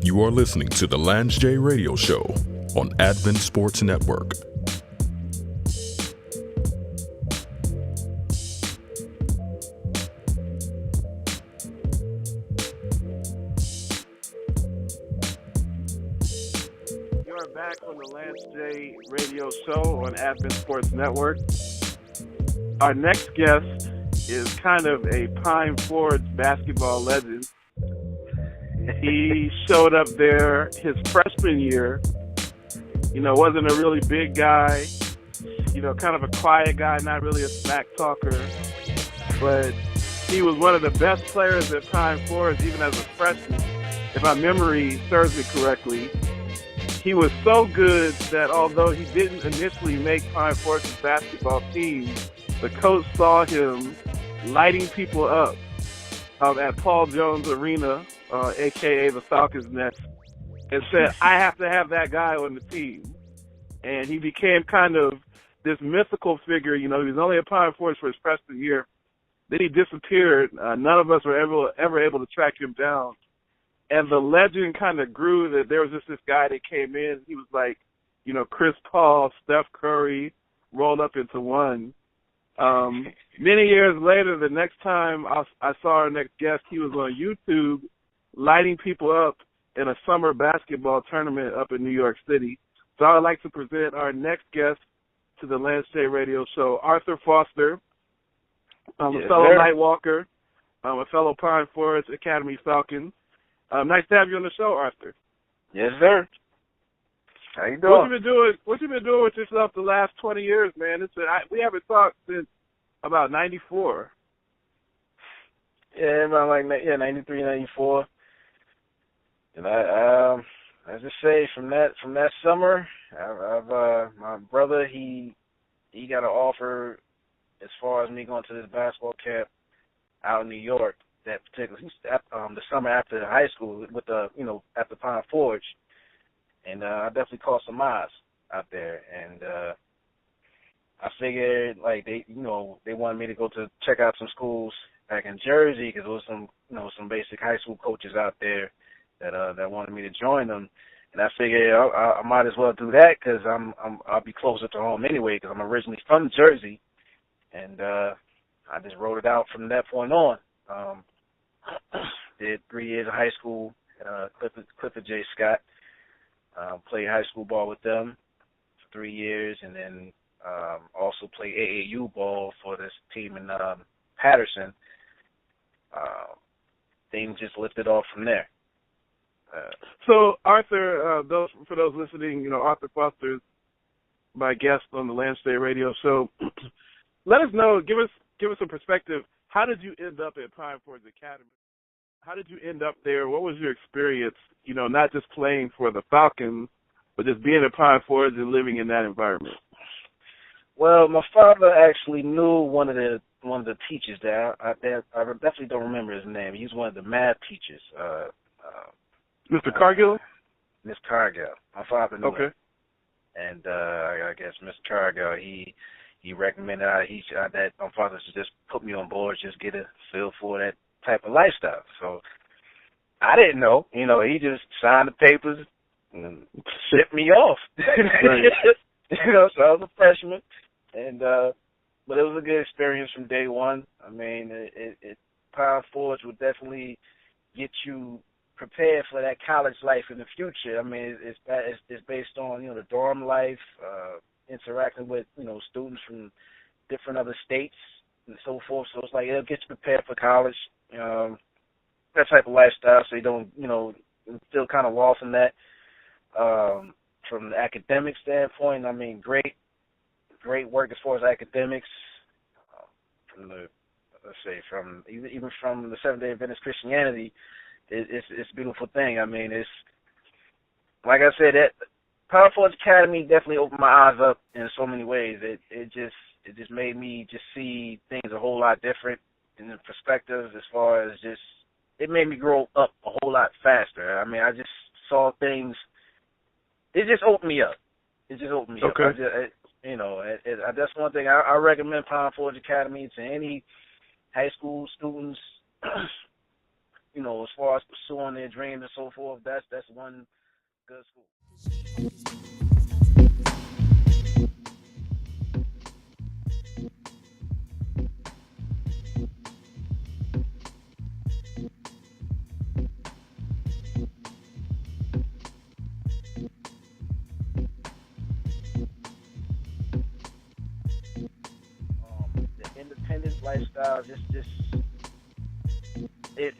You are listening to the Lance J Radio Show on Advent Sports Network. You're back on the Lance J Radio Show on Advent Sports Network. Our next guest is kind of a Pine Forge basketball legend. He showed up there his freshman year. Wasn't a really big guy. Kind of a quiet guy, not really a smack talker. But he was one of the best players at Pine Forge, even as a freshman. If my memory serves me correctly, he was so good that although he didn't initially make Pine Forge's basketball team, the coach saw him lighting people up at Paul Jones Arena, a.k.a. the Falcons Nest, and said, I have to have that guy on the team. And he became kind of this mythical figure. He was only at Pine Forge for his freshman year. Then he disappeared. None of us were ever able to track him down. And the legend kind of grew that there was just this guy that came in. He was like, Chris Paul, Steph Curry, rolled up into one. Many years later, the next time I saw our next guest, he was on YouTube lighting people up in a summer basketball tournament up in New York City. So I would like to present our next guest to the Lance J Radio Show, Arthur Foster, a fellow Nightwalker, a fellow Pine Forge Academy Falcon. Nice to have you on the show, Arthur. Yes, sir. How you doing? What you been doing with yourself the last 20 years, man? We haven't talked since about 94. Yeah, about 93, 94. And I just say from that summer, my brother he got an offer as far as me going to this basketball camp out in New York. That particular the summer after high school with after Pine Forge, and I definitely caught some eyes out there, and I figured they wanted me to go to check out some schools back in Jersey because there was some basic high school coaches out there that wanted me to join them, and I figured I might as well do that because I'll be closer to home anyway because I'm originally from Jersey, and I just wrote it out from that point on. Did 3 years of high school at Clifford J. Scott. Played high school ball with them for 3 years, and then also played AAU ball for this team in Patterson. Things just lifted off from there. So, Arthur, for those listening, Arthur Foster is my guest on the Lance J Radio Show. Let us know, give us some perspective. How did you end up at Pine Forge Academy? How did you end up there? What was your experience, not just playing for the Falcons, but just being at Pine Forge and living in that environment? Well, my father actually knew one of the teachers there. I definitely don't remember his name. He was one of the math teachers. Mr. Cargill? Miss Cargill. My father knew him. Okay. And I guess Mr. Cargill, he recommended that my father should just put me on board, just get a feel for that type of lifestyle. So I didn't know. He just signed the papers and shipped me off. Right. So I was a freshman, and but it was a good experience from day one. I mean, Pine Forge will definitely get you prepared for that college life in the future. I mean, it's based on the dorm life. Interacting with, students from different other states and so forth. So it's like it'll get you prepared for college, that type of lifestyle so you don't, feel kind of lost in that. From the academic standpoint, I mean, great work as far as academics. From the Seventh-day Adventist Christianity, it's a beautiful thing. I mean, it's like I said, that Pine Forge Academy definitely opened my eyes up in so many ways. It just made me just see things a whole lot different in the perspective as far as it made me grow up a whole lot faster. I mean, I just saw things. It just opened me up. Okay. That's one thing I recommend Pine Forge Academy to any high school students. as far as pursuing their dreams and so forth, that's one good school. The independent lifestyle, it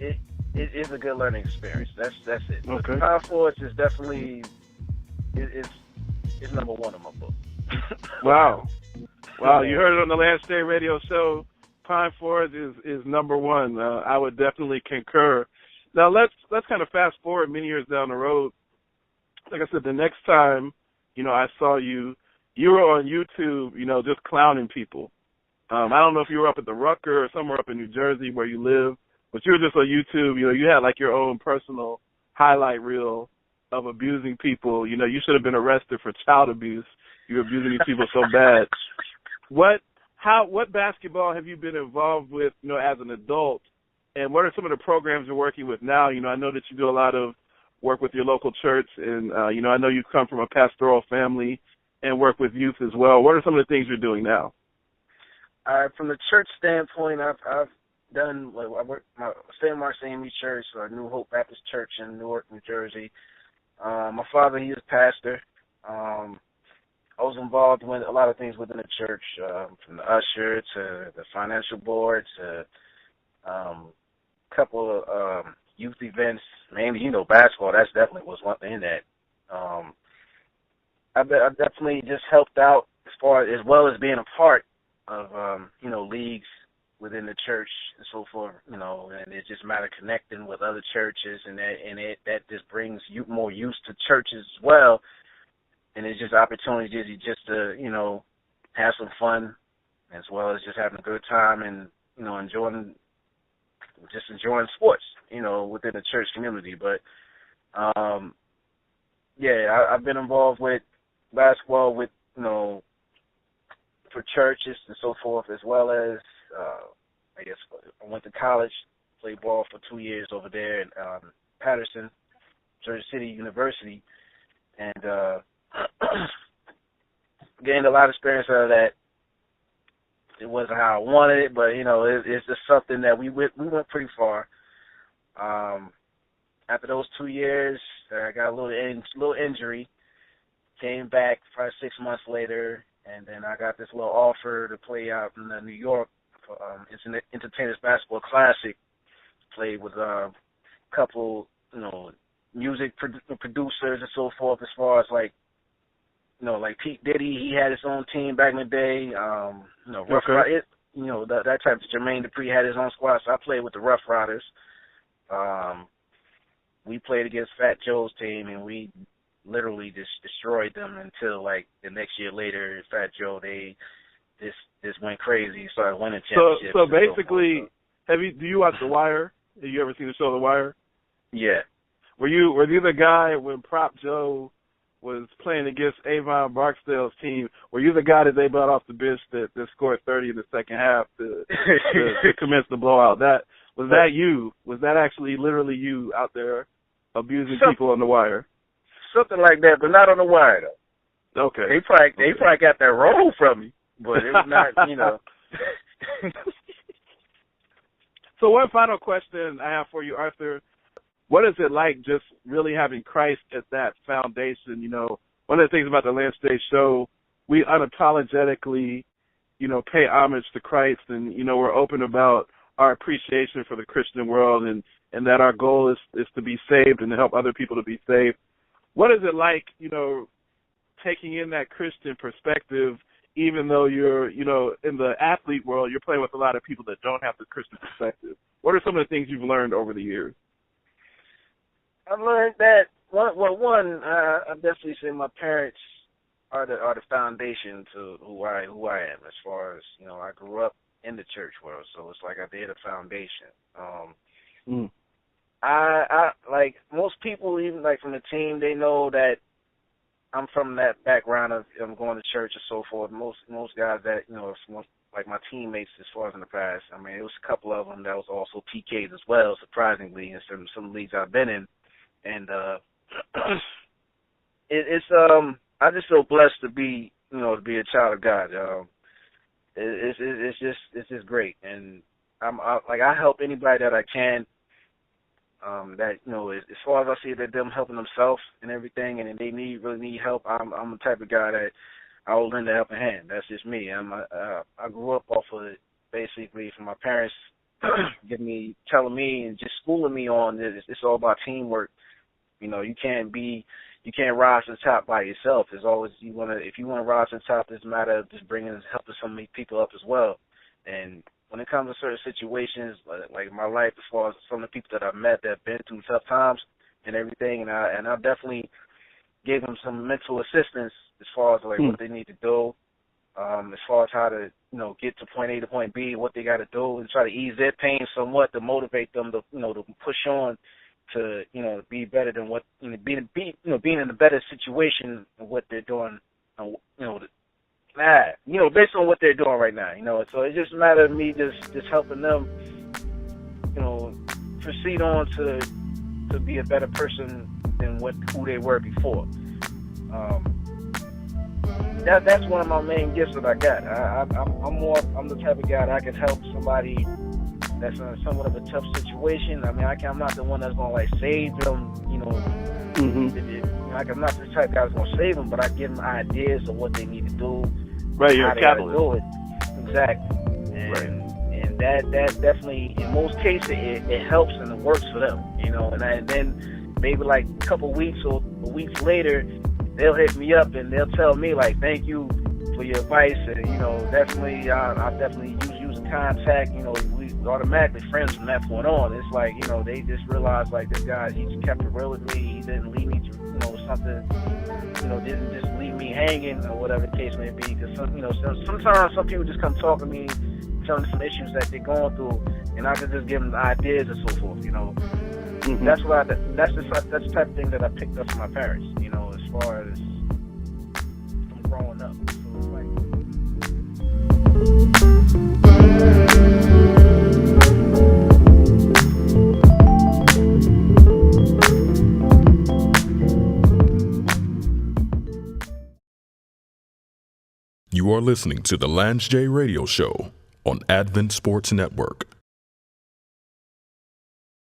is a good learning experience. That's it. Okay. But Power Force is definitely it's number one in my book. Wow. Wow, you heard it on the Lance Day radio show. Pine Forest is number one. I would definitely concur. Now let's kind of fast forward many years down the road. Like I said, the next time, I saw you were on YouTube, just clowning people. I don't know if you were up at the Rucker or somewhere up in New Jersey where you live, but you were just on YouTube. You had like your own personal highlight reel of abusing people. You should have been arrested for child abuse. You were abusing these people so bad. What basketball have you been involved with, as an adult, and what are some of the programs you're working with now? I know that you do a lot of work with your local church, and I know you come from a pastoral family and work with youth as well. What are some of the things you're doing now? From the church standpoint, I've done. I work my St. Mark's AME Church, or New Hope Baptist Church in Newark, New Jersey. My father, he is pastor. I was involved with a lot of things within the church, from the usher to the financial board to a couple of youth events, mainly, basketball. That's definitely was one thing that I definitely just helped out as well as being a part of, leagues within the church and so forth, and it's just a matter of connecting with other churches, and that just brings more use to churches as well. And it's just opportunities just to, have some fun as well as just having a good time and, enjoying sports, within the church community. But, I've been involved with basketball with, for churches and so forth, as well as, I went to college, played ball for 2 years over there in Patterson, Jersey City University, and gained a lot of experience out of that. It wasn't how I wanted it, but it's just something that we went pretty far. After those 2 years, I got a little injury. Came back 5-6 months later, and then I got this little offer to play out in New York for Entertainers Basketball Classic. Played with a couple, music producers and so forth, as far as like Pete Diddy. He had his own team back in the day. Rough Riders, that type of Jermaine Dupri had his own squad, so I played with the Rough Riders. We played against Fat Joe's team, and we literally just destroyed them until like the next year later. Fat Joe, they just went crazy, started winning championships. So basically, do you watch The Wire? Have you ever seen the show The Wire? Yeah. Were you the guy when Prop Joe was playing against Avon Barksdale's team? Were you the guy that they brought off the bench that scored 30 in the second half to commence the blowout? Was that you? Was that actually literally you out there abusing people on The Wire? Something like that, but not on The Wire though. Okay. They probably got that role from me, but it was not, So one final question I have for you, Arthur. What is it like just really having Christ at that foundation? One of the things about the Lance Day show, we unapologetically, pay homage to Christ, and, we're open about our appreciation for the Christian world, and that our goal is to be saved and to help other people to be saved. What is it like, taking in that Christian perspective, even though you're, in the athlete world, you're playing with a lot of people that don't have the Christian perspective? What are some of the things you've learned over the years? I've learned that I definitely say my parents are the foundation to who I am. As far as I grew up in the church world, so it's like they're the foundation. I like most people, even like from the team, they know that I'm from that background of going to church and so forth. Most guys that like my teammates as far as in the past. I mean, it was a couple of them that was also PKs as well, surprisingly, in some leagues I've been in, and it's I just feel blessed to be to be a child of God. It's just great, and I help anybody that I can. That as far as I see that them helping themselves and everything, and they really need help, I'm the type of guy that I will lend a helping hand. That's just me. I grew up off of it basically from my parents telling me and just schooling me on it's all about teamwork. You can't rise to the top by yourself. It's always if you want to rise to the top, it's a matter of just helping some people up as well. And when it comes to certain situations, like my life, as far as some of the people that I've met that have been through tough times and everything, and I definitely gave them some mental assistance as far as like what they need to do, as far as how to get to point A to point B, what they got to do, and try to ease their pain somewhat to motivate them to to push on to be better than what being in a better situation of what they're doing, based on what they're doing right now, So it's just a matter of me just helping them, proceed on to be a better person than who they were before. That's one of my main gifts that I got. I'm the type of guy that I can help somebody that's in somewhat of a tough situation. I mean, I'm not the one that's gonna like save them, Like I'm not the type of guy that's gonna save them, but I give them ideas of what they need to do. Right, you're a catalyst. Do it. Exactly. And that definitely, in most cases, it helps and it works for them, And then maybe like a couple weeks or weeks later, they'll hit me up and they'll tell me like, "Thank you for your advice," and definitely, I definitely use contact. We automatically friends from that point on. It's like they just realized like this guy, he just kept it real with me. He didn't leave me to something. Didn't just leave me hanging or whatever the case may be. Because sometimes some people just come talk to me, telling me some issues that they're going through, and I can just give them ideas and so forth. That's the type of thing that I picked up from my parents. As far as from growing up. So it's like. You are listening to the Lance J Radio Show on Advent Sports Network.